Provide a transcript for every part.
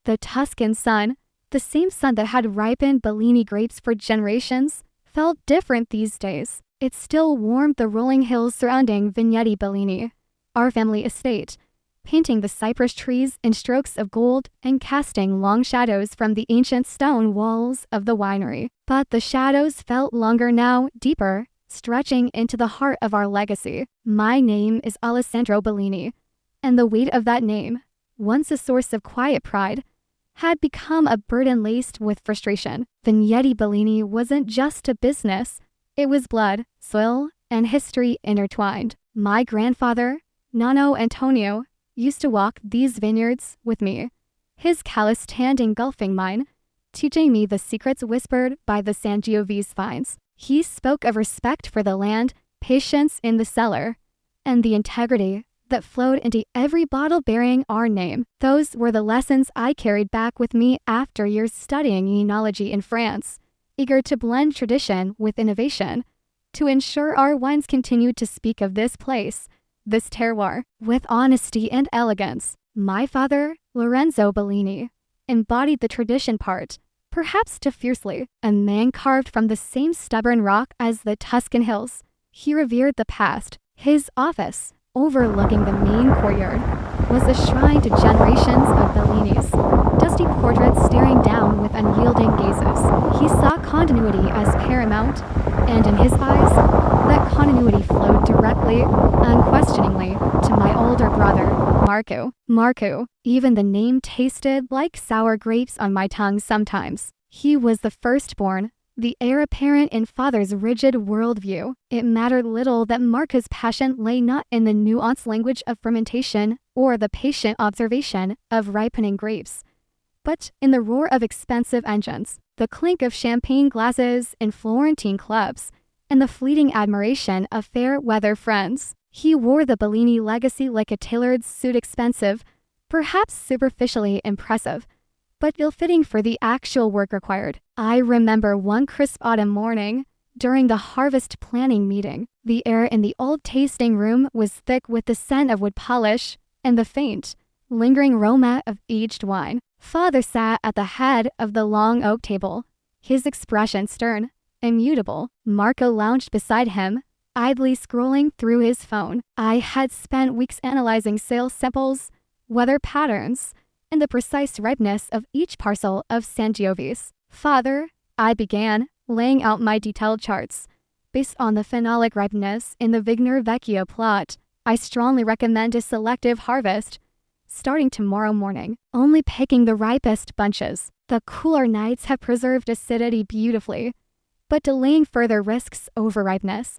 The Tuscan sun, the same sun that had ripened Bellini grapes for generations, felt different these days. It still warmed the rolling hills surrounding Vigneti Bellini, our family estate, painting the cypress trees in strokes of gold and casting long shadows from the ancient stone walls of the winery. But the shadows felt longer now, deeper, stretching into the heart of our legacy. My name is Alessandro Bellini, and the weight of that name, once a source of quiet pride, had become a burden laced with frustration. Vigneti Bellini wasn't just a business, it was blood, soil, and history intertwined. My grandfather, Nonno Antonio, used to walk these vineyards with me, his calloused hand engulfing mine, teaching me the secrets whispered by the Sangiovese's vines. He spoke of respect for the land, patience in the cellar, and the integrity that flowed into every bottle bearing our name. Those were the lessons I carried back with me after years studying enology in France, eager to blend tradition with innovation, to ensure our wines continued to speak of this place, this terroir, with honesty and elegance. My father, Lorenzo Bellini, embodied the tradition part, perhaps too fiercely. A man carved from the same stubborn rock as the Tuscan hills, he revered the past. His office, overlooking the main courtyard, was a shrine to generations of Bellinis, dusty portraits staring down with unyielding gazes. He saw continuity as paramount, and in his eyes, that continuity flowed directly, unquestioningly, to my older brother, Marco. Marco, even the name tasted like sour grapes on my tongue sometimes. He was the firstborn, the heir apparent in father's rigid worldview. It mattered little that Marco's passion lay not in the nuanced language of fermentation or the patient observation of ripening grapes, but in the roar of expensive engines, the clink of champagne glasses in Florentine clubs, and the fleeting admiration of fair-weather friends. He wore the Bellini legacy like a tailored suit, expensive, perhaps superficially impressive, but ill-fitting for the actual work required. I remember one crisp autumn morning, during the harvest planning meeting, the air in the old tasting room was thick with the scent of wood polish and the faint, lingering aroma of aged wine. Father sat at the head of the long oak table, his expression stern, immutable. Marco lounged beside him, idly scrolling through his phone. I had spent weeks analyzing sales samples, weather patterns, and the precise ripeness of each parcel of Sangiovese. Father, I began, laying out my detailed charts. Based on the phenolic ripeness in the Vigner Vecchio plot, I strongly recommend a selective harvest, starting tomorrow morning, only picking the ripest bunches. The cooler nights have preserved acidity beautifully, but delaying further risks overripeness,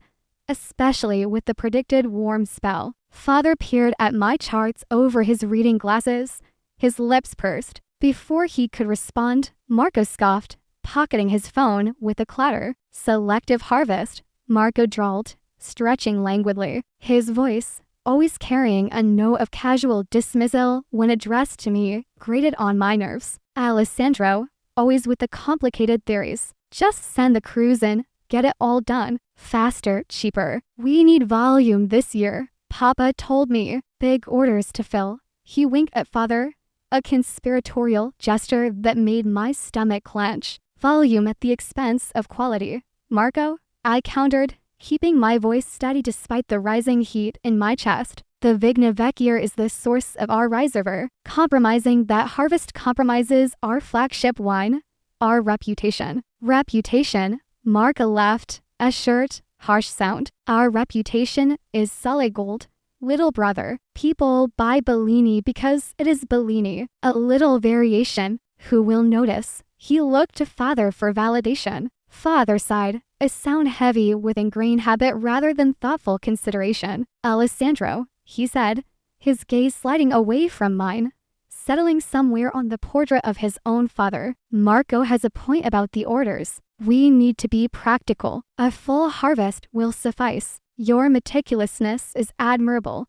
especially with the predicted warm spell. Father peered at my charts over his reading glasses, his lips pursed. Before he could respond, Marco scoffed, pocketing his phone with a clatter. Selective harvest, Marco drawled, stretching languidly. His voice, always carrying a note of casual dismissal when addressed to me, grated on my nerves. Alessandro, always with the complicated theories. Just send the crews in, get it all done. Faster, cheaper. We need volume this year, Papa told me. Big orders to fill. He winked at Father, a conspiratorial gesture that made my stomach clench. Volume at the expense of quality. Marco, I countered, keeping my voice steady despite the rising heat in my chest. The Vigna Vecchio is the source of our reservoir. Compromising that harvest compromises our flagship wine, our reputation. Reputation? Marco laughed, a short, harsh sound. Our reputation is solid gold. Little brother. People buy Bellini because it is Bellini. A little variation. Who will notice? He looked to Father for validation. Father sighed, a sound heavy with ingrained habit rather than thoughtful consideration. Alessandro, he said, his gaze sliding away from mine, settling somewhere on the portrait of his own father. Marco has a point about the orders. We need to be practical. A full harvest will suffice. Your meticulousness is admirable,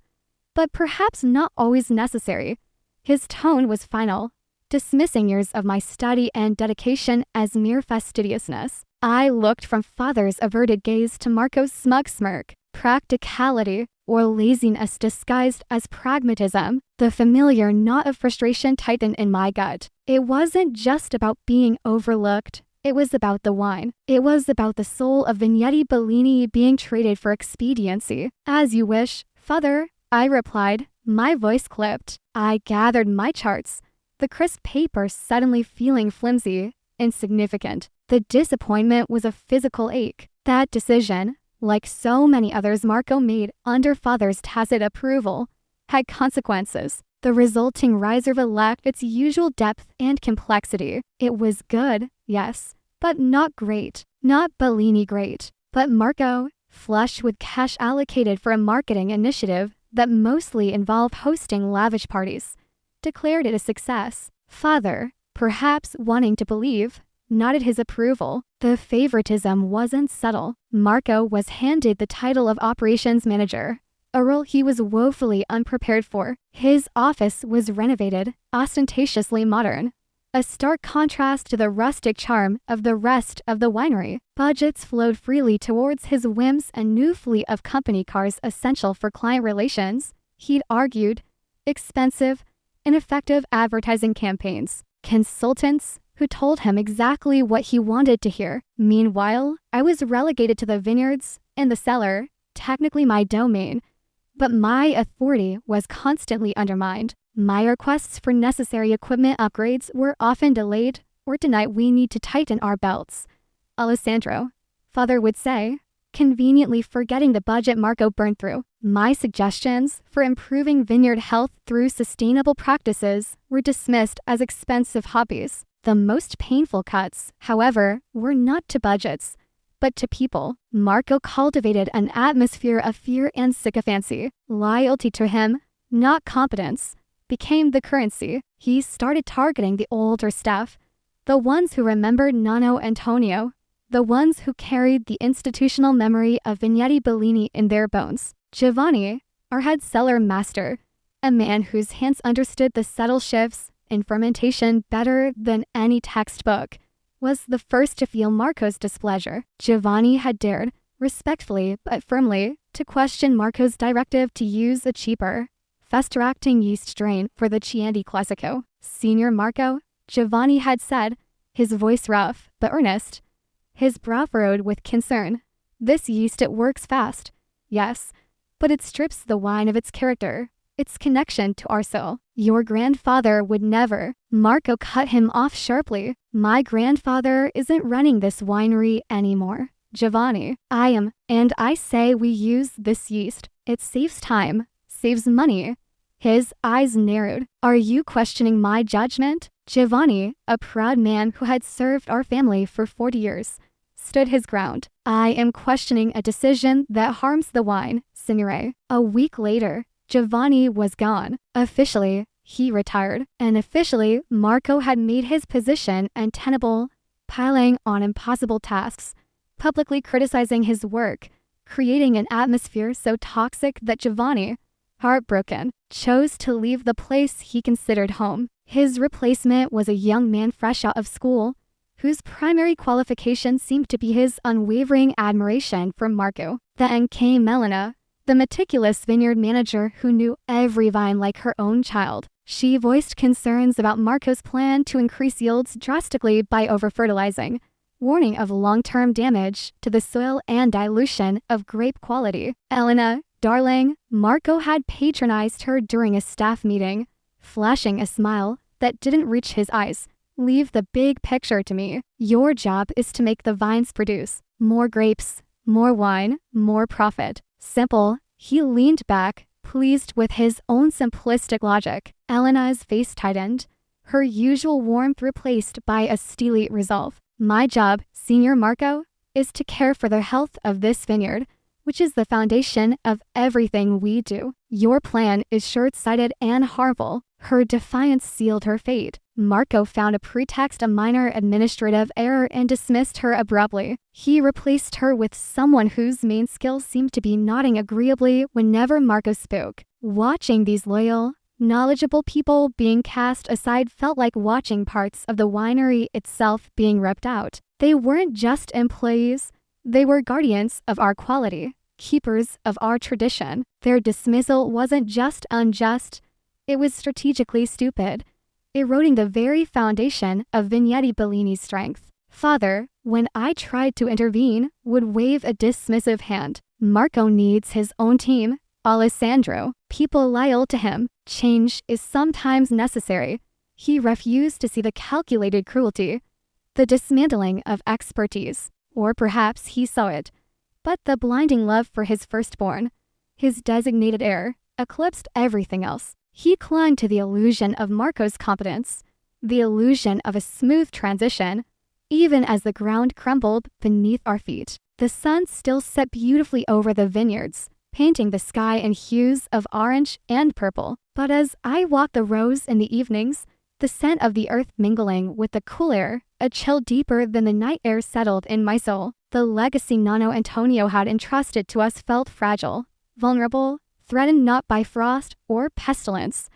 but perhaps not always necessary. His tone was final, dismissing years of my study and dedication as mere fastidiousness. I looked from Father's averted gaze to Marco's smug smirk. Practicality. or laziness disguised as pragmatism. The familiar knot of frustration tightened in my gut. It wasn't just about being overlooked. It was about the wine. It was about the soul of Vigneti Bellini being traded for expediency. As you wish, Father, I replied, my voice clipped. I gathered my charts, the crisp paper suddenly feeling flimsy, insignificant. The disappointment was a physical ache. That decision, like so many others Marco made under Father's tacit approval, had consequences. The resulting riser lacked its usual depth and complexity. It was good, yes, but not great. Not Bellini great. But Marco, flush with cash allocated for a marketing initiative that mostly involved hosting lavish parties, declared it a success. Father, perhaps wanting to believe, nodded his approval. The favoritism wasn't subtle. Marco was handed the title of operations manager, a role he was woefully unprepared for. His office was renovated, ostentatiously modern, a stark contrast to the rustic charm of the rest of the winery. Budgets flowed freely towards his whims and new fleet of company cars essential for client relations. He'd argued, expensive, ineffective advertising campaigns, consultants who told him exactly what he wanted to hear. Meanwhile, I was relegated to the vineyards and the cellar, technically my domain, but my authority was constantly undermined. My requests for necessary equipment upgrades were often delayed or denied. We need to tighten our belts, Alessandro, Father would say, conveniently forgetting the budget Marco burned through. My suggestions for improving vineyard health through sustainable practices were dismissed as expensive hobbies. The most painful cuts, however, were not to budgets, but to people. Marco cultivated an atmosphere of fear and sycophancy. Loyalty to him, not competence, became the currency. He started targeting the older staff, the ones who remembered Nonno Antonio, the ones who carried the institutional memory of Vigneti Bellini in their bones. Giovanni, our head cellar master, a man whose hands understood the subtle shifts in fermentation better than any textbook, was the first to feel Marco's displeasure. Giovanni had dared, respectfully but firmly, to question Marco's directive to use a cheaper, fast-acting yeast strain for the Chianti Classico. Senior Marco, Giovanni had said, his voice rough but earnest, his brow furrowed with concern. This yeast, it works fast, yes, but it strips the wine of its character, its connection to our soul. Your grandfather would never. Marco cut him off sharply. My grandfather isn't running this winery anymore. Giovanni, I am, and I say we use this yeast. It saves time, saves money. His eyes narrowed. Are you questioning my judgment? Giovanni, a proud man who had served our family for 40 years, stood his ground. I am questioning a decision that harms the wine, Signore. A week later, Giovanni was gone. Officially, he retired. And officially, Marco had made his position untenable, piling on impossible tasks, publicly criticizing his work, creating an atmosphere so toxic that Giovanni, heartbroken, chose to leave the place he considered home. His replacement was a young man fresh out of school, whose primary qualification seemed to be his unwavering admiration for Marco. Then came Melina, the meticulous vineyard manager who knew every vine like her own child. She voiced concerns about Marco's plan to increase yields drastically by over-fertilizing, warning of long-term damage to the soil and dilution of grape quality. Elena, darling, Marco had patronized her during a staff meeting, flashing a smile that didn't reach his eyes. Leave the big picture to me. Your job is to make the vines produce more grapes, more wine, more profit. Simple. He leaned back, pleased with his own simplistic logic. Elena's face tightened, her usual warmth replaced by a steely resolve. My job, Senior Marco, is to care for the health of this vineyard, which is the foundation of everything we do. Your plan is short-sighted and harmful. Her defiance sealed her fate. Marco found a pretext, a minor administrative error, and dismissed her abruptly. He replaced her with someone whose main skill seemed to be nodding agreeably whenever Marco spoke. Watching these loyal, knowledgeable people being cast aside felt like watching parts of the winery itself being ripped out. They weren't just employees, they were guardians of our quality. keepers of our tradition. Their dismissal wasn't just unjust, it was strategically stupid, eroding the very foundation of Vigneti Bellini's strength. Father, when I tried to intervene, would wave a dismissive hand. Marco needs his own team, Alessandro, people loyal to him. Change is sometimes necessary. He refused to see the calculated cruelty, the dismantling of expertise, or perhaps he saw it, but the blinding love for his firstborn, his designated heir, eclipsed everything else. He clung to the illusion of Marco's competence, the illusion of a smooth transition, even as the ground crumbled beneath our feet. The sun still set beautifully over the vineyards, painting the sky in hues of orange and purple. But as I walked the rows in the evenings, the scent of the earth mingling with the cool air, a chill deeper than the night air settled in my soul. The legacy Nonno Antonio had entrusted to us felt fragile, vulnerable, threatened not by frost or pestilence,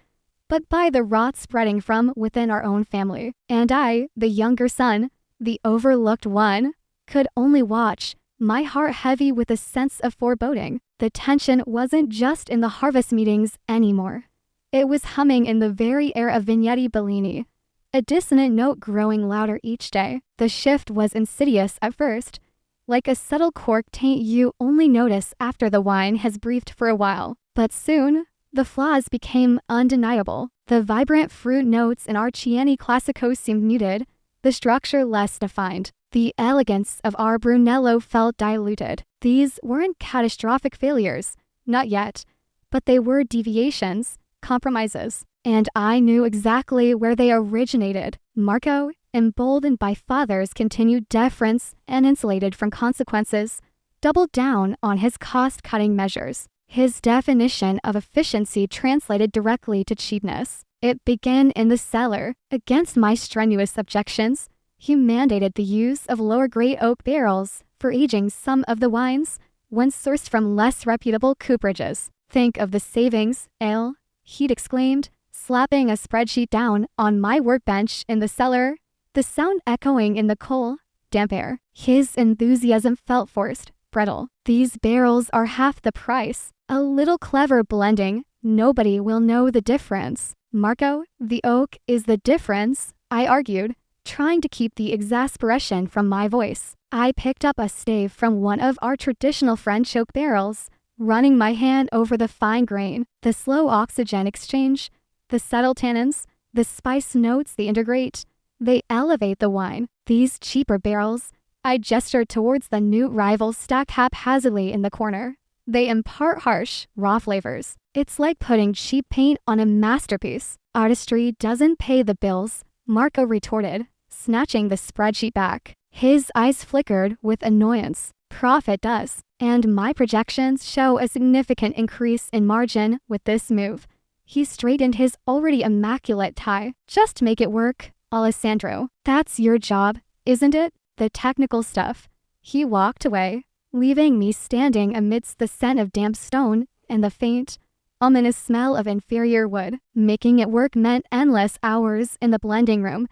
but by the rot spreading from within our own family. And I, the younger son, the overlooked one, could only watch, my heart heavy with a sense of foreboding. The tension wasn't just in the harvest meetings anymore. It was humming in the very air of Vigneti Bellini, a dissonant note growing louder each day. The shift was insidious at first, like a subtle cork taint you only notice after the wine has breathed for a while. But soon, the flaws became undeniable. The vibrant fruit notes in our Chianti Classico seemed muted, the structure less defined. The elegance of our Brunello felt diluted. These weren't catastrophic failures, not yet, but they were deviations, compromises. And I knew exactly where they originated. Marco, emboldened by father's continued deference and insulated from consequences, doubled down on his cost-cutting measures. His definition of efficiency translated directly to cheapness. It began in the cellar. Against my strenuous objections, he mandated the use of lower-grade oak barrels for aging some of the wines, once sourced from less reputable cooperages. Think of the savings, ale, he'd exclaimed, slapping a spreadsheet down on my workbench in the cellar, the sound echoing in the cool, damp air. His enthusiasm felt forced, brittle. These barrels are half the price. A little clever blending, nobody will know the difference. Marco, the oak is the difference, I argued, trying to keep the exasperation from my voice. I picked up a stave from one of our traditional French oak barrels, running my hand over the fine grain, the slow oxygen exchange, the subtle tannins, the spice notes they integrate. They elevate the wine. These cheaper barrels, I gestured towards the new rivals stacked haphazardly in the corner. They impart harsh, raw flavors. It's like putting cheap paint on a masterpiece. Artistry doesn't pay the bills, Marco retorted, snatching the spreadsheet back. His eyes flickered with annoyance. Profit does. And my projections show a significant increase in margin with this move. He straightened his already immaculate tie. Just make it work, Alessandro. That's your job, isn't it? The technical stuff. He walked away, leaving me standing amidst the scent of damp stone and the faint, ominous smell of inferior wood. Making it work meant endless hours in the blending room,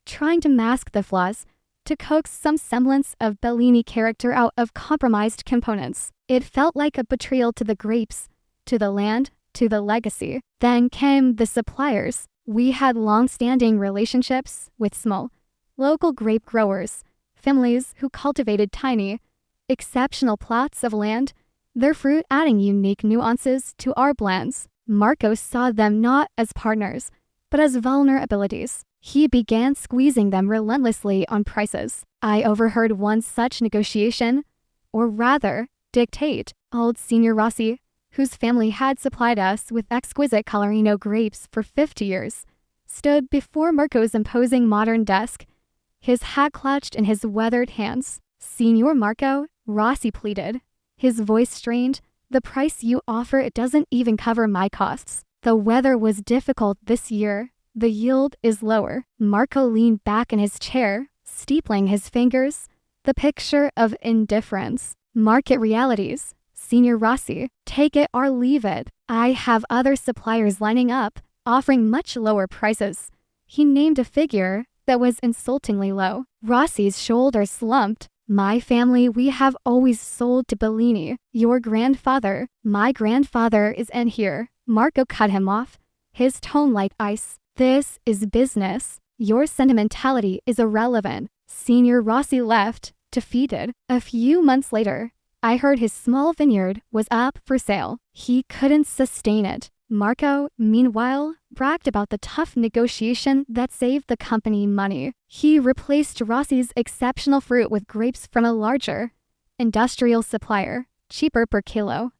trying to mask the flaws, to coax some semblance of Bellini character out of compromised components. It felt like a betrayal to the grapes, to the land, to the legacy. Then came the suppliers. We had long-standing relationships with small, local grape growers, families who cultivated tiny, exceptional plots of land, their fruit adding unique nuances to our blends. Marco saw them not as partners, but as vulnerabilities. He began squeezing them relentlessly on prices. I overheard one such negotiation, or rather, dictate. Old Signor Rossi, whose family had supplied us with exquisite Colorino grapes for 50 years, stood before Marco's imposing modern desk, his hat clutched in his weathered hands. Signor Marco, Rossi pleaded, his voice strained, the price you offer doesn't even cover my costs. The weather was difficult this year. The yield is lower. Marco leaned back in his chair, steepling his fingers, the picture of indifference. Market realities. Signor Rossi, take it or leave it. I have other suppliers lining up, offering much lower prices. He named a figure that was insultingly low. Rossi's shoulders slumped. My family, we have always sold to Bellini. Your grandfather, my grandfather is in here. Marco cut him off, his tone like ice. This is business. Your sentimentality is irrelevant. Senior Rossi left, defeated. A few months later, I heard his small vineyard was up for sale. He couldn't sustain it. Marco, meanwhile, bragged about the tough negotiation that saved the company money. He replaced Rossi's exceptional fruit with grapes from a larger, industrial supplier, cheaper per kilo,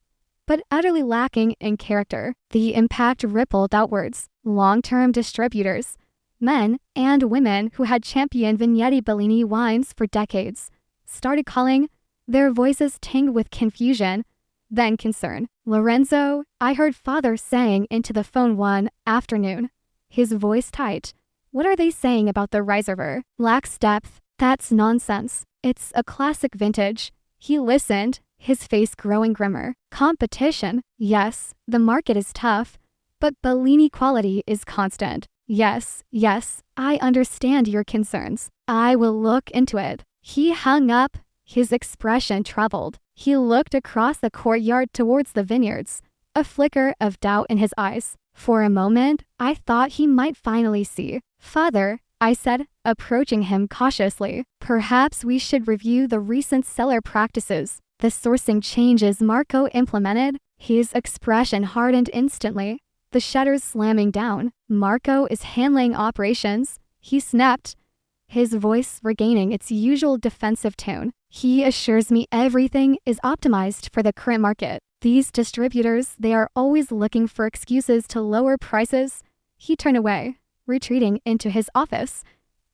but utterly lacking in character. The impact rippled outwards. Long-term distributors, men and women who had championed Vigneti Bellini wines for decades, started calling, their voices tinged with confusion, then concern. Lorenzo, I heard father saying into the phone one afternoon, his voice tight. What are they saying about the Reservoir? Lacks depth. That's nonsense. It's a classic vintage. He listened, his face growing grimmer. Competition. Yes, the market is tough, but Bellini quality is constant. Yes, I understand your concerns. I will look into it. He hung up, his expression troubled. He looked across the courtyard towards the vineyards, a flicker of doubt in his eyes. For a moment, I thought he might finally see. Father, I said, approaching him cautiously, perhaps we should review the recent cellar practices, the sourcing changes Marco implemented. His expression hardened instantly, the shutters slamming down. Marco is handling operations, he snapped, his voice regaining its usual defensive tone. He assures me everything is optimized for the current market. These distributors, they are always looking for excuses to lower prices. He turned away, retreating into his office,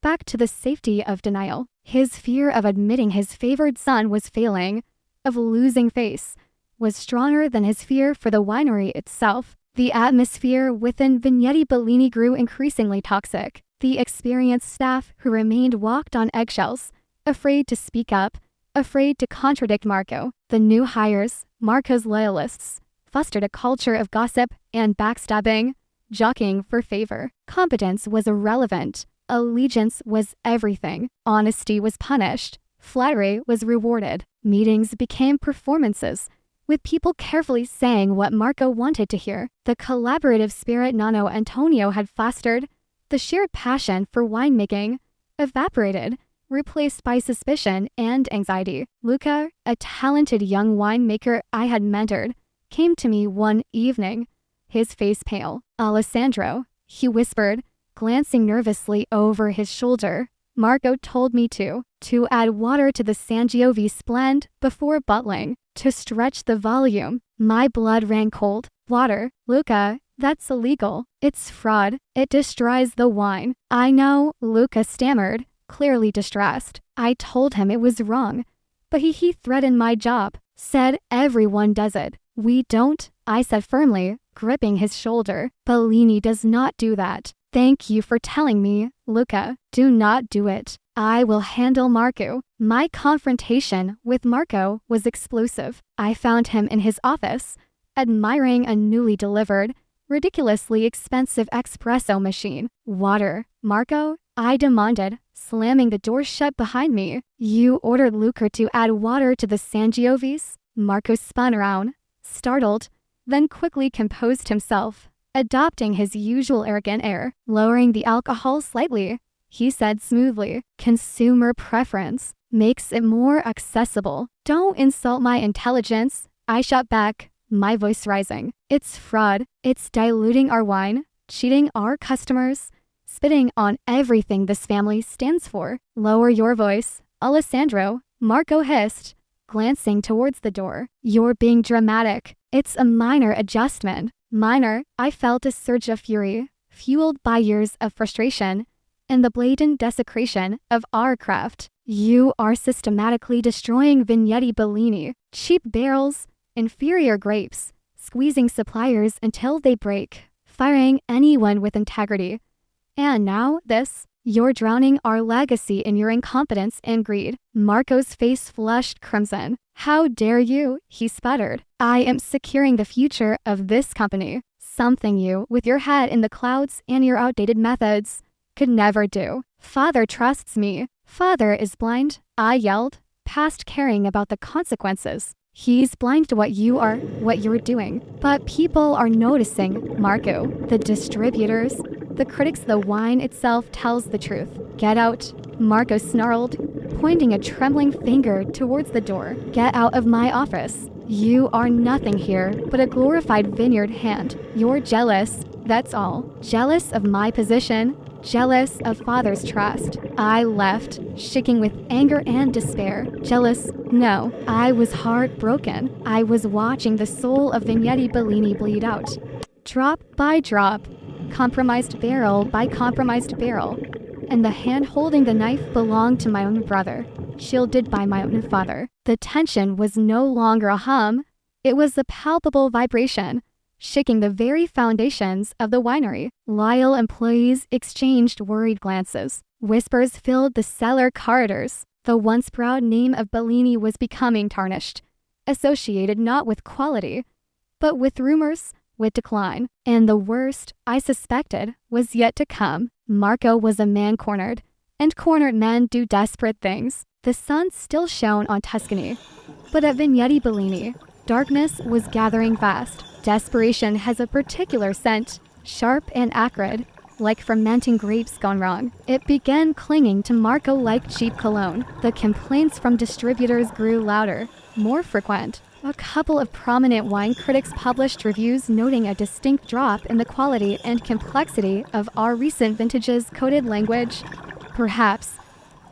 back to the safety of denial. His fear of admitting his favored son was failing, of losing face, was stronger than his fear for the winery itself. The atmosphere within Vigneti Bellini grew increasingly toxic. The experienced staff who remained walked on eggshells, afraid to speak up, afraid to contradict Marco. The new hires, Marco's loyalists, fostered a culture of gossip and backstabbing, jockeying for favor. Competence was irrelevant. Allegiance was everything. Honesty was punished. Flattery was rewarded. Meetings became performances, with people carefully saying what Marco wanted to hear. The collaborative spirit Nonno Antonio had fostered, the shared passion for winemaking, evaporated, replaced by suspicion and anxiety. Luca, a talented young winemaker I had mentored, came to me one evening, his face pale. Alessandro, he whispered, glancing nervously over his shoulder. Marco told me to add water to the Sangiovese blend before bottling, to stretch the volume. My blood ran cold. Water, Luca, that's illegal. It's fraud. It destroys the wine. I know, Luca stammered, clearly distressed. I told him it was wrong, but he threatened my job, said everyone does it. We don't, I said firmly, gripping his shoulder. Bellini does not do that. Thank you for telling me, Luca. Do not do it. I will handle Marco. My confrontation with Marco was explosive. I found him in his office, admiring a newly delivered, ridiculously expensive espresso machine. Water, Marco, I demanded, slamming the door shut behind me. You ordered Luca to add water to the Sangiovese? Marco spun around, startled, then quickly composed himself, adopting his usual arrogant air. Lowering the alcohol slightly, he said smoothly, consumer preference makes it more accessible. Don't insult my intelligence, I shot back, my voice rising. It's fraud. It's diluting our wine, cheating our customers, spitting on everything this family stands for. Lower your voice, Alessandro, Marco hissed, glancing towards the door. You're being dramatic. It's a minor adjustment. Minor, I felt a surge of fury, fueled by years of frustration and the blatant desecration of our craft. You are systematically destroying Vigneti Bellini. Cheap barrels, inferior grapes, squeezing suppliers until they break, firing anyone with integrity. And now this, you're drowning our legacy in your incompetence and greed. Marco's face flushed crimson. How dare you, he sputtered. I am securing the future of this company, something you, with your head in the clouds and your outdated methods, could never do. Father trusts me. Father is blind, I yelled, past caring about the consequences. He's blind to what you're doing. But people are noticing, Marco. The distributors, the critics, the wine itself tells the truth. Get out, Marco snarled, pointing a trembling finger towards the door. Get out of my office. You are nothing here but a glorified vineyard hand. You're jealous, that's all. Jealous of my position, jealous of father's trust. I left, shaking with anger and despair. Jealous? No, I was heartbroken. I was watching the soul of Vigneti Bellini bleed out. Drop by drop, compromised barrel by compromised barrel. And the hand holding the knife belonged to my own brother, shielded by my own father. The tension was no longer a hum, it was a palpable vibration, shaking the very foundations of the winery. Loyal employees exchanged worried glances. Whispers filled the cellar corridors. The once proud name of Bellini was becoming tarnished, associated not with quality, but with rumors, with decline. And the worst, I suspected, was yet to come. Marco was a man cornered, and cornered men do desperate things. The sun still shone on Tuscany, but at Vigneti Bellini, darkness was gathering fast. Desperation has a particular scent, sharp and acrid, like fermenting grapes gone wrong. It began clinging to Marco like cheap cologne. The complaints from distributors grew louder, more frequent. A couple of prominent wine critics published reviews noting a distinct drop in the quality and complexity of our recent vintage's coded language. Perhaps,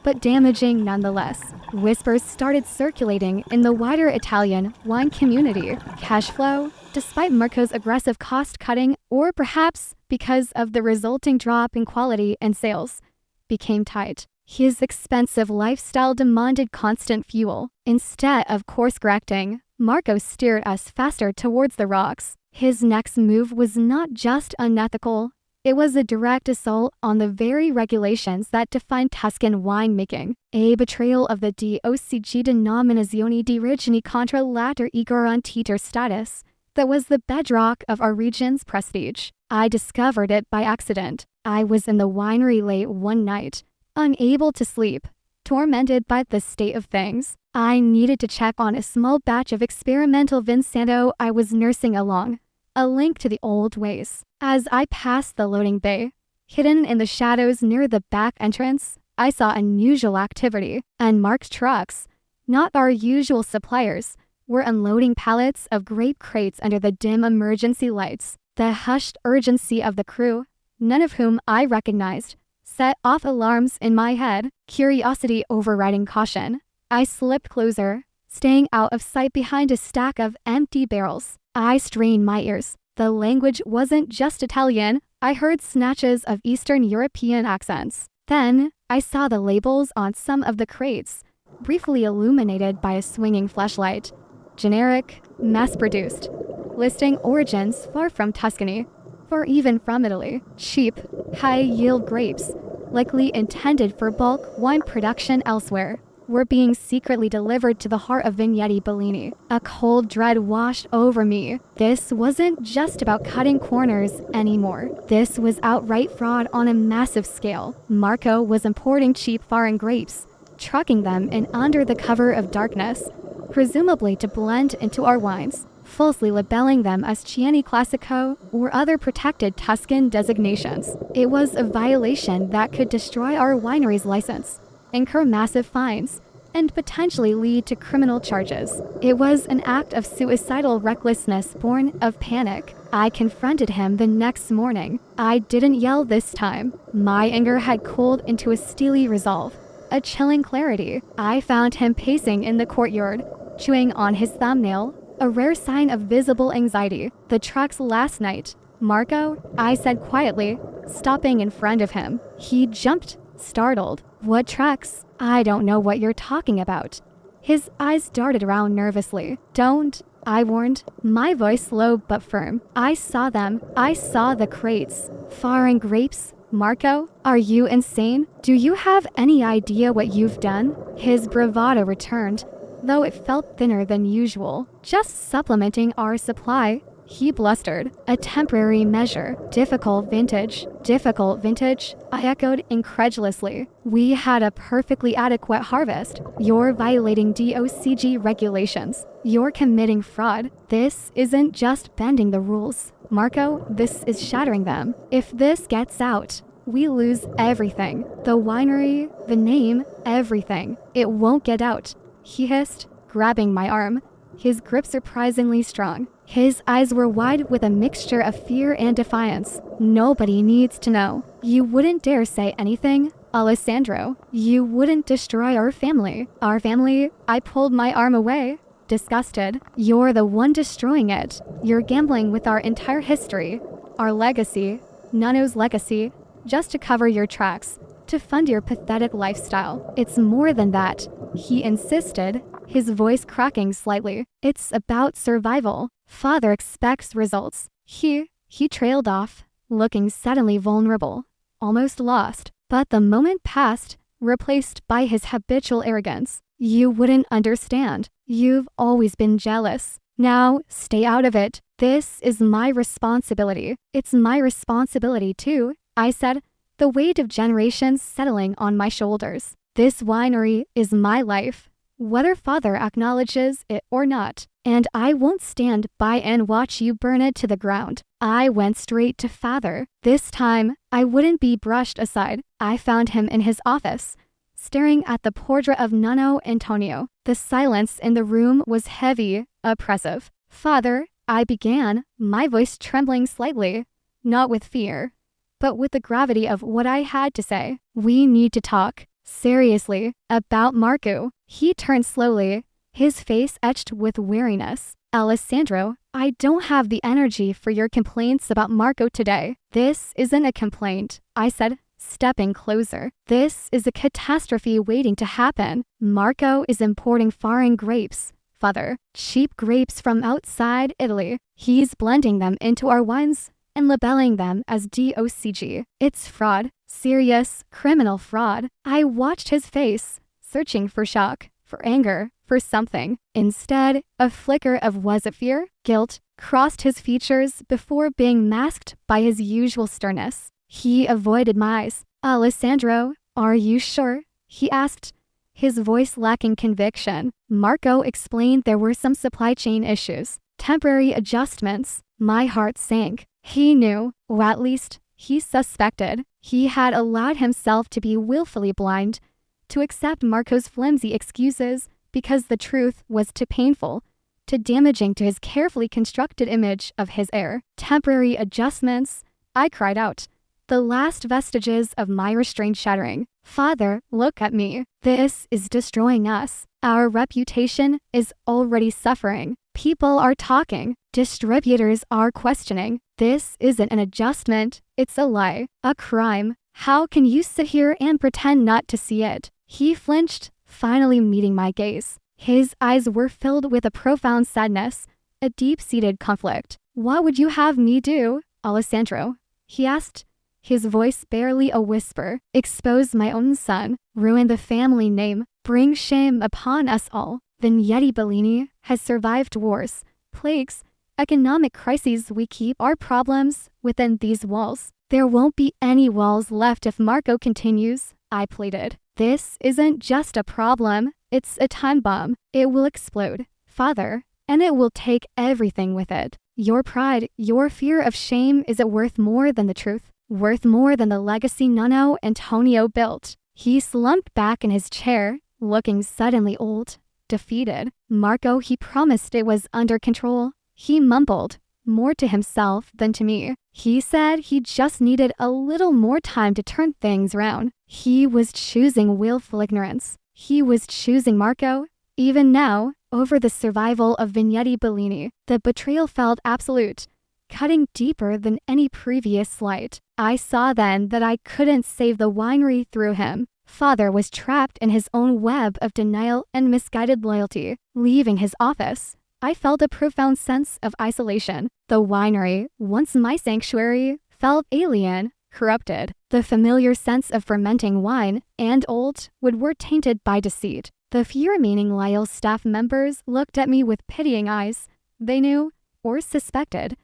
but damaging nonetheless. Whispers started circulating in the wider Italian wine community. Cash flow, despite Marco's aggressive cost-cutting, or perhaps because of the resulting drop in quality and sales, became tight. His expensive lifestyle demanded constant fuel. Instead of course-correcting, Marco steered us faster towards the rocks. His next move was not just unethical, it was a direct assault on the very regulations that define Tuscan winemaking, a betrayal of the DOCG denominazione di origine contra l'alter e garantiter status that was the bedrock of our region's prestige. I discovered it by accident. I was in the winery late one night, unable to sleep, tormented by the state of things. I needed to check on a small batch of experimental Vinsanto I was nursing along, a link to the old ways. As I passed the loading bay, hidden in the shadows near the back entrance, I saw unusual activity. Unmarked trucks, not our usual suppliers, were unloading pallets of grape crates under the dim emergency lights. The hushed urgency of the crew, none of whom I recognized, set off alarms in my head, curiosity overriding caution. I slipped closer, staying out of sight behind a stack of empty barrels. I strained my ears. The language wasn't just Italian. I heard snatches of Eastern European accents. Then, I saw the labels on some of the crates, briefly illuminated by a swinging flashlight. Generic, mass-produced, listing origins far from Tuscany, or even from Italy. Cheap, high-yield grapes, likely intended for bulk wine production elsewhere, were being secretly delivered to the heart of Vigneti Bellini. A cold dread washed over me. This wasn't just about cutting corners anymore. This was outright fraud on a massive scale. Marco was importing cheap foreign grapes, trucking them in under the cover of darkness, presumably to blend into our wines, falsely labeling them as Chianti Classico or other protected Tuscan designations. It was a violation that could destroy our winery's license, incur massive fines, and potentially lead to criminal charges. It was an act of suicidal recklessness born of panic. I confronted him the next morning. I didn't yell this time. My anger had cooled into a steely resolve, a chilling clarity. I found him pacing in the courtyard, chewing on his thumbnail, a rare sign of visible anxiety. The trucks last night. Marco, I said quietly, stopping in front of him. He jumped, startled. What trucks? I don't know what you're talking about. His eyes darted around nervously. Don't, I warned, my voice low but firm. I saw them. I saw the crates. Foreign grapes? Marco, are you insane? Do you have any idea what you've done? His bravado returned, though it felt thinner than usual. Just supplementing our supply. He blustered. A temporary measure. Difficult vintage. Difficult vintage? I echoed incredulously. We had a perfectly adequate harvest. You're violating DOCG regulations. You're committing fraud. This isn't just bending the rules, Marco, this is shattering them. If this gets out, we lose everything. The winery, the name, everything. It won't get out, he hissed, grabbing my arm. His grip surprisingly strong. His eyes were wide with a mixture of fear and defiance. Nobody needs to know. You wouldn't dare say anything, Alessandro. You wouldn't destroy our family. Our family? I pulled my arm away, disgusted. You're the one destroying it. You're gambling with our entire history, our legacy, Nano's legacy, just to cover your tracks, to fund your pathetic lifestyle. It's more than that, he insisted, his voice cracking slightly. It's about survival. Father expects results. He trailed off, looking suddenly vulnerable, almost lost. But the moment passed, replaced by his habitual arrogance. You wouldn't understand. You've always been jealous. Now, stay out of it. This is my responsibility. It's my responsibility too, I said, the weight of generations settling on my shoulders. This winery is my life, whether Father acknowledges it or not. And I won't stand by and watch you burn it to the ground. I went straight to Father. This time, I wouldn't be brushed aside. I found him in his office, staring at the portrait of Nano Antonio. The silence in the room was heavy, oppressive. Father, I began, my voice trembling slightly, not with fear, but with the gravity of what I had to say. We need to talk, seriously, about Marco. He turned slowly, his face etched with weariness. Alessandro, I don't have the energy for your complaints about Marco today. This isn't a complaint, I said, stepping closer. This is a catastrophe waiting to happen. Marco is importing foreign grapes, Father. Cheap grapes from outside Italy. He's blending them into our wines and labeling them as DOCG. It's fraud. Serious, criminal fraud. I watched his face, searching for shock, for anger, for something. Instead, a flicker of, was it fear? Guilt crossed his features before being masked by his usual sternness. He avoided my eyes. Alessandro, are you sure? He asked, his voice lacking conviction. Marco explained there were some supply chain issues, temporary adjustments. My heart sank. He knew, or at least, he suspected. He had allowed himself to be willfully blind, to accept Marco's flimsy excuses because the truth was too painful, too damaging to his carefully constructed image of his heir. Temporary adjustments, I cried out. The last vestiges of my restraint shattering. Father, look at me. This is destroying us. Our reputation is already suffering. People are talking. Distributors are questioning. This isn't an adjustment. It's a lie. A crime. How can you sit here and pretend not to see it? He flinched, finally meeting my gaze. His eyes were filled with a profound sadness, a deep-seated conflict. What would you have me do, Alessandro? He asked, his voice barely a whisper. Expose my own son, ruin the family name, bring shame upon us all. Vigneti Bellini has survived wars, plagues, economic crises. We keep our problems within these walls. There won't be any walls left if Marco continues, I pleaded. This isn't just a problem, it's a time bomb. It will explode, Father, and it will take everything with it. Your pride, your fear of shame, is it worth more than the truth? Worth more than the legacy Nano Antonio built? He slumped back in his chair, looking suddenly old, defeated. Marco, he promised it was under control. He mumbled, more to himself than to me. He said he just needed a little more time to turn things around. He was choosing willful ignorance. He was choosing Marco. Even now, over the survival of Vigneti Bellini, the betrayal felt absolute, cutting deeper than any previous slight. I saw then that I couldn't save the winery through him. Father was trapped in his own web of denial and misguided loyalty. Leaving his office, I felt a profound sense of isolation. The winery, once my sanctuary, felt alien, corrupted. The familiar sense of fermenting wine and old wood were tainted by deceit. The few remaining loyal staff members looked at me with pitying eyes. They knew or suspected,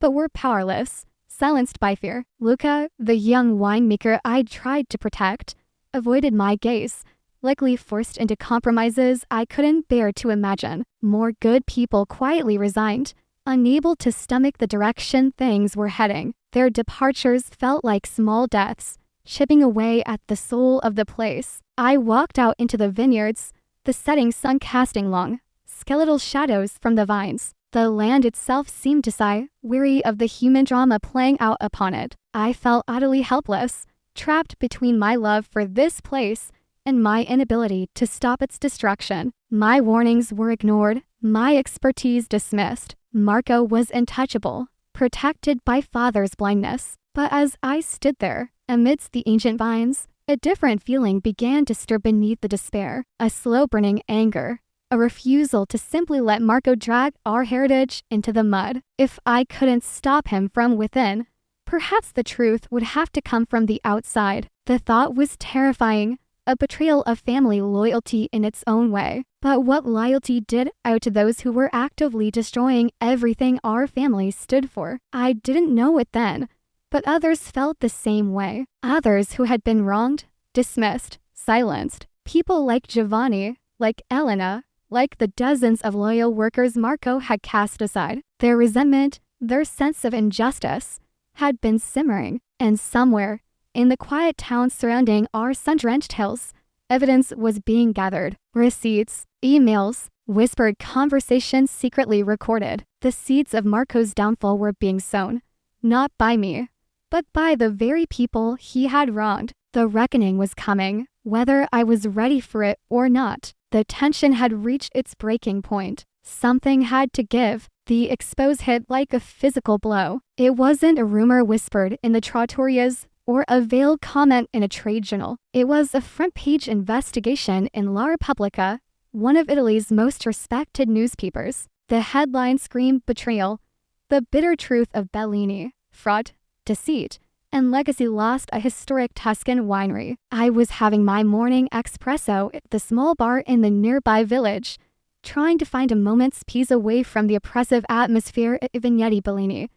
but were powerless, silenced by fear. Luca, the young winemaker I'd tried to protect, avoided my gaze, likely forced into compromises I couldn't bear to imagine. More good people quietly resigned, unable to stomach the direction things were heading. Their departures felt like small deaths, chipping away at the soul of the place. I walked out into the vineyards, the setting sun casting long, skeletal shadows from the vines. The land itself seemed to sigh, weary of the human drama playing out upon it. I felt utterly helpless, trapped between my love for this place and my inability to stop its destruction. My warnings were ignored, my expertise dismissed. Marco was untouchable, protected by father's blindness. But as I stood there, amidst the ancient vines, a different feeling began to stir beneath the despair, a slow-burning anger, a refusal to simply let Marco drag our heritage into the mud. If I couldn't stop him from within, perhaps the truth would have to come from the outside. The thought was terrifying, a betrayal of family loyalty in its own way. But what loyalty did out to those who were actively destroying everything our family stood for? I didn't know it then, but others felt the same way. Others who had been wronged, dismissed, silenced. People like Giovanni, like Elena, like the dozens of loyal workers Marco had cast aside. Their resentment, their sense of injustice, had been simmering. And somewhere, in the quiet towns surrounding our sun-drenched hills, evidence was being gathered. Receipts, emails, whispered conversations secretly recorded. The seeds of Marco's downfall were being sown, not by me, but by the very people he had wronged. The reckoning was coming, whether I was ready for it or not. The tension had reached its breaking point. Something had to give. The expose hit like a physical blow. It wasn't a rumor whispered in the trattorias or a veiled comment in a trade journal. It was a front-page investigation in La Repubblica, one of Italy's most respected newspapers. The headline screamed betrayal, the bitter truth of Bellini, fraud, deceit, and legacy lost a historic Tuscan winery. I was having my morning espresso at the small bar in the nearby village, trying to find a moment's peace away from the oppressive atmosphere at Vineyard Bellini.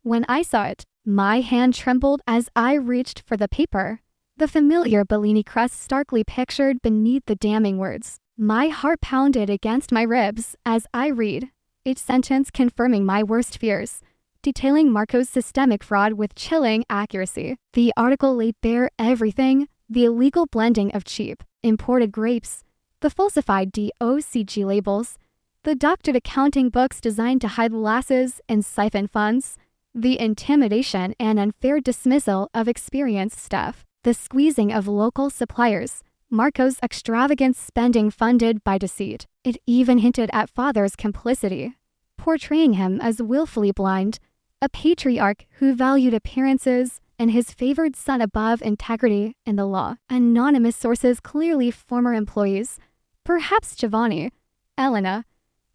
When I saw it, my hand trembled as I reached for the paper, the familiar Bellini crest starkly pictured beneath the damning words. My heart pounded against my ribs as I read, each sentence confirming my worst fears, detailing Marco's systemic fraud with chilling accuracy. The article laid bare everything: the illegal blending of cheap, imported grapes, the falsified DOCG labels, the doctored accounting books designed to hide losses and siphon funds, the intimidation and unfair dismissal of experienced staff, the squeezing of local suppliers, Marco's extravagant spending funded by deceit. It even hinted at father's complicity, portraying him as willfully blind, a patriarch who valued appearances and his favored son above integrity and the law. Anonymous sources, clearly former employees, perhaps Giovanni, Elena,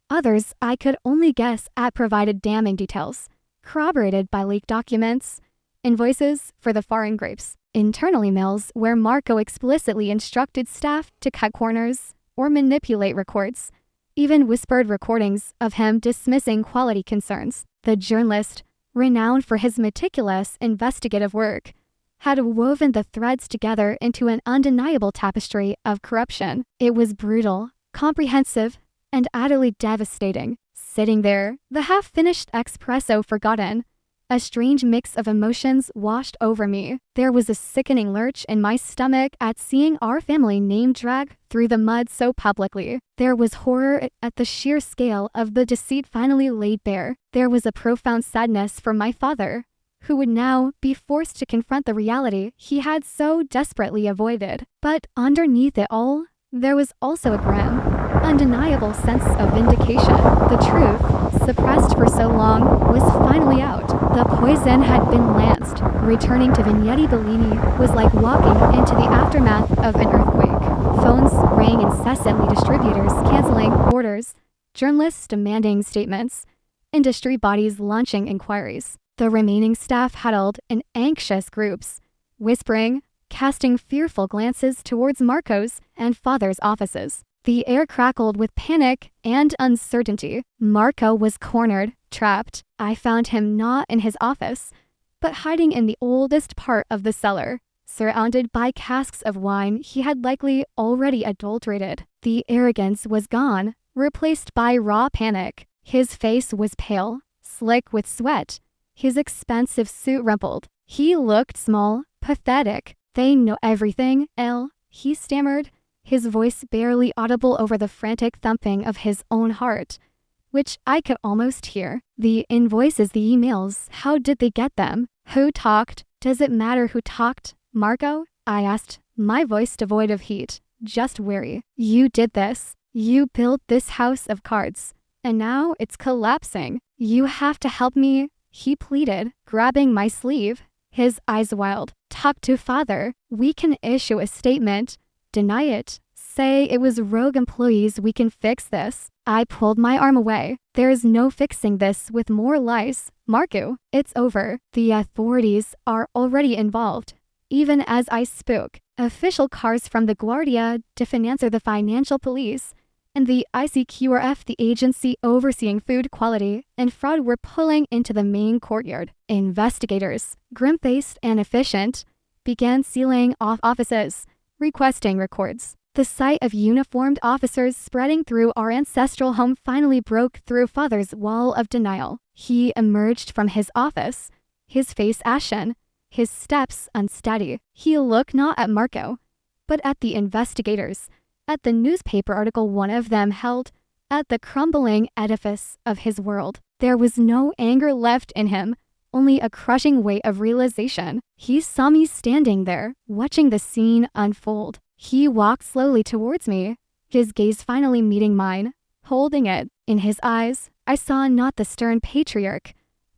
others I could only guess at, provided damning details, corroborated by leaked documents, invoices for the foreign grapes, internal emails where Marco explicitly instructed staff to cut corners or manipulate records, even whispered recordings of him dismissing quality concerns. The journalist, renowned for his meticulous investigative work, had woven the threads together into an undeniable tapestry of corruption. It was brutal, comprehensive, and utterly devastating. Sitting there, the half-finished espresso forgotten, a strange mix of emotions washed over me. There was a sickening lurch in my stomach at seeing our family name dragged through the mud so publicly. There was horror at the sheer scale of the deceit finally laid bare. There was a profound sadness for my father, who would now be forced to confront the reality he had so desperately avoided. But underneath it all, there was also a grim, undeniable sense of vindication. The truth, suppressed for so long, was finally out. The poison had been lanced. Returning to Vineyard Bellini was like walking into the aftermath of an earthquake. Phones rang incessantly, distributors canceling orders, journalists demanding statements, industry bodies launching inquiries. The remaining staff huddled in anxious groups, whispering, casting fearful glances towards Marco's and father's offices. The air crackled with panic and uncertainty. Marco was cornered, trapped. I found him not in his office, but hiding in the oldest part of the cellar, surrounded by casks of wine he had likely already adulterated. The arrogance was gone, replaced by raw panic. His face was pale, slick with sweat, his expensive suit rumpled. He looked small, pathetic. "They know everything, Elle," he stammered, his voice barely audible over the frantic thumping of his own heart, which I could almost hear. "The invoices, the emails, how did they get them? Who talked? Does it matter who talked, Marco?" I asked, my voice devoid of heat, just weary. "You did this. You built this house of cards, and now it's collapsing. You have to help me," he pleaded, grabbing my sleeve, his eyes wild. "Talk to father. We can issue a statement. Deny it. Say it was rogue employees. We can fix this." I pulled my arm away. "There's no fixing this with more lies, Marco. It's over. The authorities are already involved." Even as I spoke, official cars from the Guardia de Finanza, the financial police, and the ICQRF, the agency overseeing food quality and fraud, were pulling into the main courtyard. Investigators, grim-faced and efficient, began sealing off offices, requesting records. The sight of uniformed officers spreading through our ancestral home finally broke through father's wall of denial. He emerged from his office, his face ashen, his steps unsteady. He looked not at Marco, but at the investigators, at the newspaper article one of them held, at the crumbling edifice of his world. There was no anger left in him, only a crushing weight of realization. He saw me standing there, watching the scene unfold. He walked slowly towards me, his gaze finally meeting mine, holding it. In his eyes, I saw not the stern patriarch,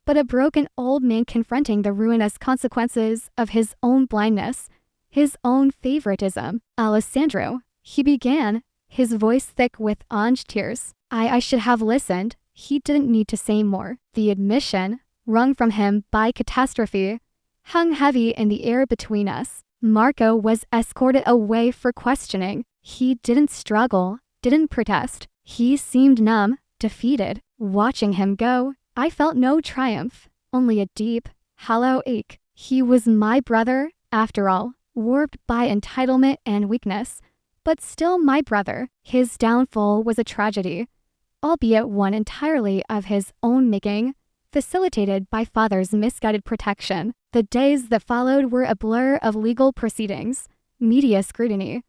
but a broken old man confronting the ruinous consequences of his own blindness, his own favoritism. "Alessandro," he began, his voice thick with orange tears. I should have listened. He didn't need to say more. The admission, wrung from him by catastrophe, hung heavy in the air between us. Marco was escorted away for questioning. He didn't struggle, didn't protest. He seemed numb, defeated. Watching him go, I felt no triumph, only a deep, hollow ache. He was my brother, after all, warped by entitlement and weakness, but still my brother. His downfall was a tragedy, albeit one entirely of his own making, facilitated by father's misguided protection. The days that followed were a blur of legal proceedings, media scrutiny,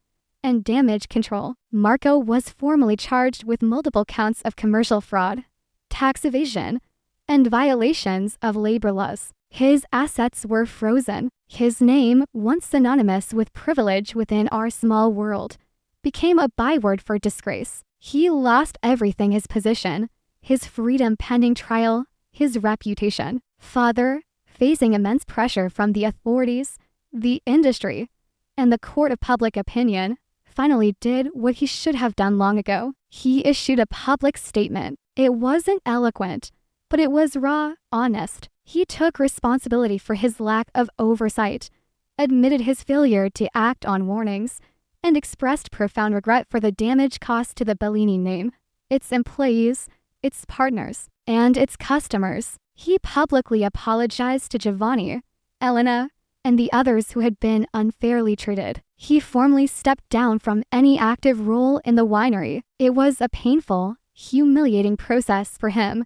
and damage control. Marco was formally charged with multiple counts of commercial fraud, tax evasion, and violations of labor laws. His assets were frozen. His name, once synonymous with privilege within our small world, became a byword for disgrace. He lost everything: his position, his freedom pending trial, his reputation. Father, facing immense pressure from the authorities, the industry, and the court of public opinion, finally did what he should have done long ago. He issued a public statement. It wasn't eloquent, but it was raw, honest. He took responsibility for his lack of oversight, admitted his failure to act on warnings, and expressed profound regret for the damage caused to the Bellini name, its employees, its partners, and its customers. He publicly apologized to Giovanni, Elena, and the others who had been unfairly treated. He formally stepped down from any active role in the winery. It was a painful, humiliating process for him.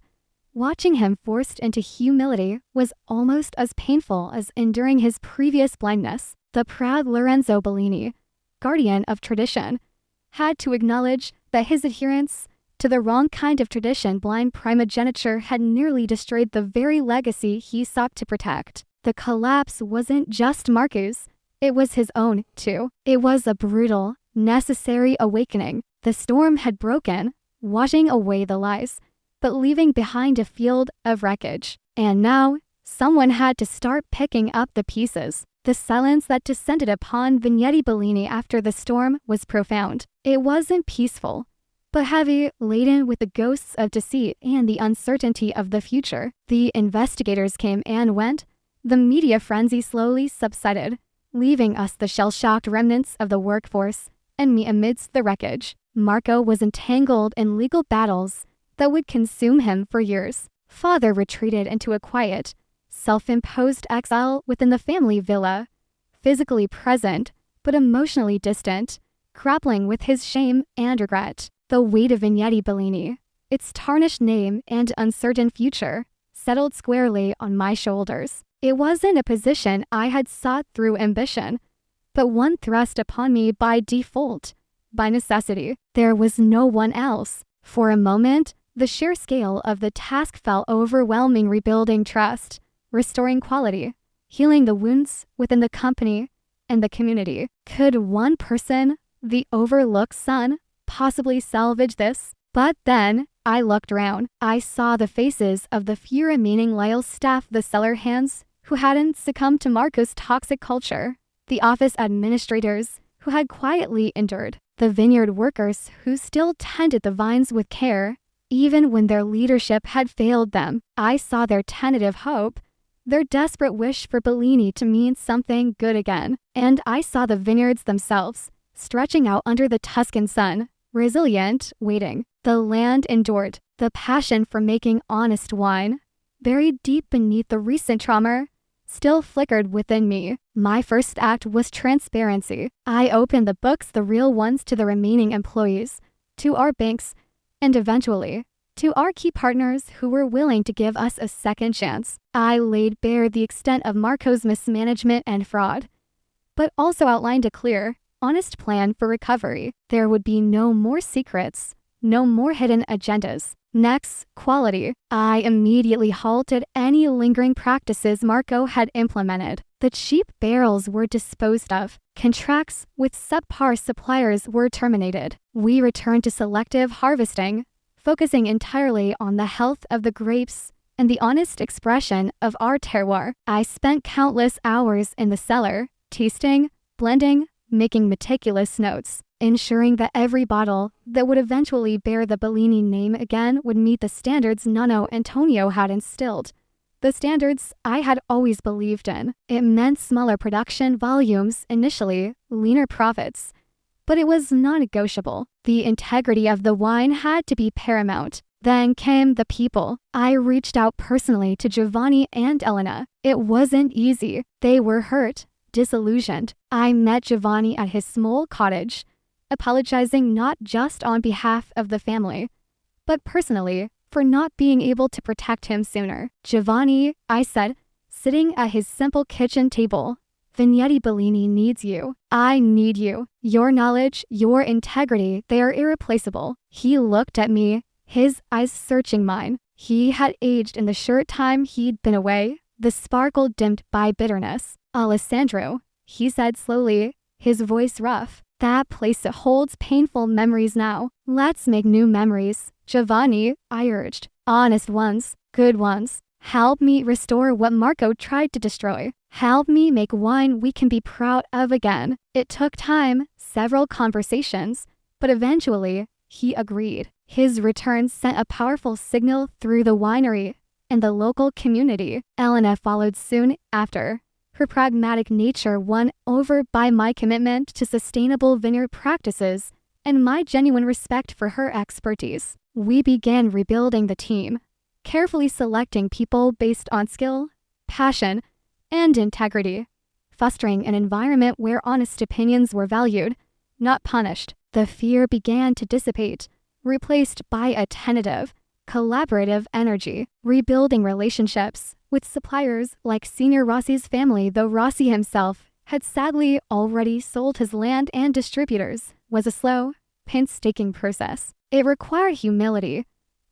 Watching him forced into humility was almost as painful as enduring his previous blindness. The proud Lorenzo Bellini, guardian of tradition, had to acknowledge that his adherence to the wrong kind of tradition, blind primogeniture, had nearly destroyed the very legacy he sought to protect. The collapse wasn't just Marco's, it was his own, too. It was a brutal, necessary awakening. The storm had broken, washing away the lies, but leaving behind a field of wreckage. And now, someone had to start picking up the pieces. The silence that descended upon Vinetti Bellini after the storm was profound. It wasn't peaceful, but heavy, laden with the ghosts of deceit and the uncertainty of the future. The investigators came and went. The media frenzy slowly subsided, leaving us the shell-shocked remnants of the workforce and me amidst the wreckage. Marco was entangled in legal battles that would consume him for years. Father retreated into a quiet, self-imposed exile within the family villa, physically present but emotionally distant, grappling with his shame and regret. The weight of Vigneti Bellini, its tarnished name and uncertain future, settled squarely on my shoulders. It wasn't a position I had sought through ambition, but one thrust upon me by default, by necessity. There was no one else. For a moment, the sheer scale of the task felt overwhelming. Rebuilding trust, restoring quality, healing the wounds within the company and the community. Could one person, the overlooked son, possibly salvage this? But then, I looked around. I saw the faces of the few remaining loyal staff, the cellar hands who hadn't succumbed to Marco's toxic culture, the office administrators who had quietly endured, the vineyard workers who still tended the vines with care, even when their leadership had failed them. I saw their tentative hope, their desperate wish for Bellini to mean something good again. And I saw the vineyards themselves, stretching out under the Tuscan sun, resilient, waiting. The land endured. The passion for making honest wine, buried deep beneath the recent trauma, still flickered within me. My first act was transparency. I opened the books, the real ones, to the remaining employees, to our banks, and eventually, to our key partners who were willing to give us a second chance. I laid bare the extent of Marco's mismanagement and fraud, but also outlined a clear, honest plan for recovery. There would be no more secrets, no more hidden agendas. Next, quality. I immediately halted any lingering practices Marco had implemented. The cheap barrels were disposed of. Contracts with subpar suppliers were terminated. We returned to selective harvesting, focusing entirely on the health of the grapes and the honest expression of our terroir. I spent countless hours in the cellar, tasting, blending, making meticulous notes, ensuring that every bottle that would eventually bear the Bellini name again would meet the standards Nonno Antonio had instilled, the standards I had always believed in. It meant smaller production volumes initially, leaner profits, but it was non-negotiable. The integrity of the wine had to be paramount. Then came the people. I reached out personally to Giovanni and Elena. It wasn't easy. They were hurt, disillusioned. I met Giovanni at his small cottage, apologizing not just on behalf of the family, but personally for not being able to protect him sooner. Giovanni, I said, sitting at his simple kitchen table, Vigneti Bellini needs you. I need you. Your knowledge, your integrity, they are irreplaceable. He looked at me, his eyes searching mine. He had aged in the short time he'd been away, the sparkle dimmed by bitterness. Alessandro, he said slowly, his voice rough. That place holds painful memories now. Let's make new memories. Giovanni, I urged. Honest ones, good ones. Help me restore what Marco tried to destroy. Help me make wine we can be proud of again. It took time, several conversations, but eventually, he agreed. His return sent a powerful signal through the winery and the local community. Elena followed soon after, her pragmatic nature won over by my commitment to sustainable vineyard practices and my genuine respect for her expertise. We began rebuilding the team, carefully selecting people based on skill, passion, and integrity, fostering an environment where honest opinions were valued, not punished. The fear began to dissipate, replaced by a tentative, collaborative energy, rebuilding relationships with suppliers like Senior Rossi's family, though Rossi himself had sadly already sold his land and distributors, was a slow, painstaking process. It required humility,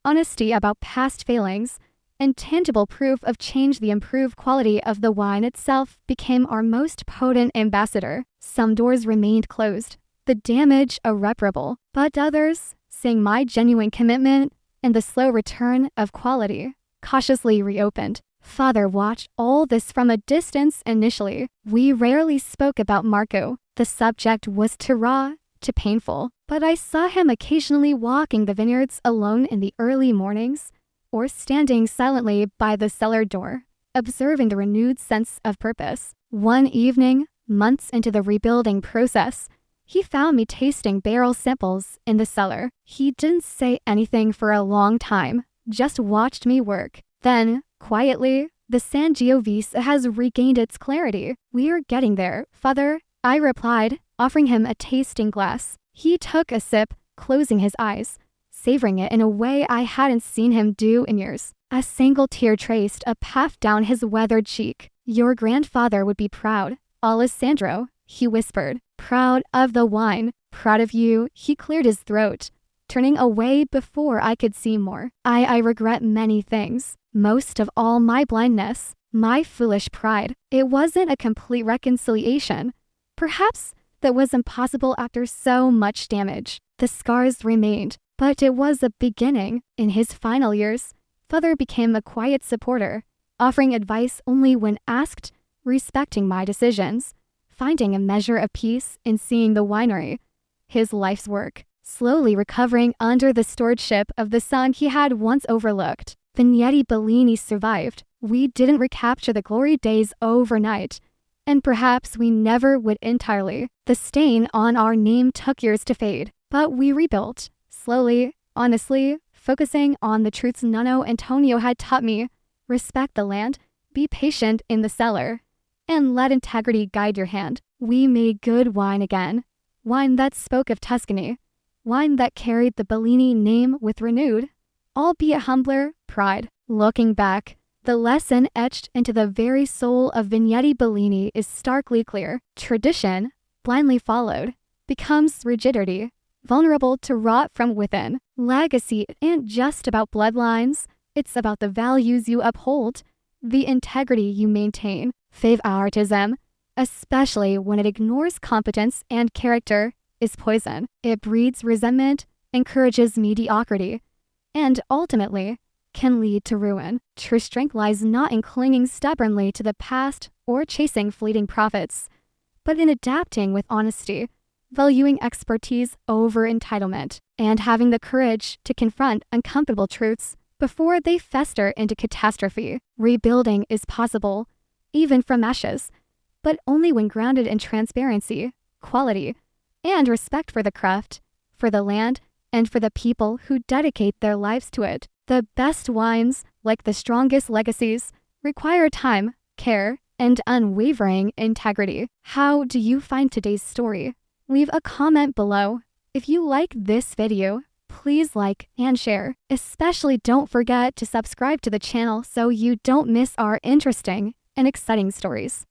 honesty about past failings, and tangible proof of change. The improved quality of the wine itself became our most potent ambassador. Some doors remained closed, the damage irreparable, but others, seeing my genuine commitment and the slow return of quality, cautiously reopened. Father watched all this from a distance initially. We rarely spoke about Marco. The subject was too raw, too painful, but I saw him occasionally walking the vineyards alone in the early mornings, or standing silently by the cellar door, observing the renewed sense of purpose. One evening, months into the rebuilding process, He found me tasting barrel samples in the cellar. He didn't say anything for a long time, just watched me work. Then, quietly, the Sangiovese has regained its clarity. "We're getting there, father," I replied, offering him a tasting glass. He took a sip, closing his eyes, savoring it in a way I hadn't seen him do in years. A single tear traced a path down his weathered cheek. "Your grandfather would be proud, Alessandro," he whispered. "Proud of the wine, proud of you." He cleared his throat, turning away before I could see more. I regret many things, most of all my blindness, my foolish pride. It wasn't a complete reconciliation. Perhaps that was impossible after so much damage. The scars remained, but it was a beginning. In his final years, father became a quiet supporter, offering advice only when asked, respecting my decisions, finding a measure of peace in seeing the winery, his life's work, slowly recovering under the stewardship of the son he had once overlooked. Vigneti Bellini survived. We didn't recapture the glory days overnight, and perhaps we never would entirely. The stain on our name took years to fade, but we rebuilt, slowly, honestly, focusing on the truths Nonno Antonio had taught me. Respect the land, be patient in the cellar, and let integrity guide your hand. We made good wine again. Wine that spoke of Tuscany. Wine that carried the Bellini name with renewed, albeit humbler, pride. Looking back, the lesson etched into the very soul of Vigneti Bellini is starkly clear. Tradition, blindly followed, becomes rigidity, vulnerable to rot from within. Legacy isn't just about bloodlines, it's about the values you uphold, the integrity you maintain. Favoritism, especially when it ignores competence and character, is poison. It breeds resentment, encourages mediocrity, and ultimately can lead to ruin. True strength lies not in clinging stubbornly to the past or chasing fleeting profits, but in adapting with honesty, valuing expertise over entitlement, and having the courage to confront uncomfortable truths before they fester into catastrophe. Rebuilding is possible, even from ashes, but only when grounded in transparency, quality, and respect for the craft, for the land, and for the people who dedicate their lives to it. The best wines, like the strongest legacies, require time, care, and unwavering integrity. How do you find today's story? Leave a comment below. If you like this video, please like and share. Especially don't forget to subscribe to the channel so you don't miss our interesting and exciting stories.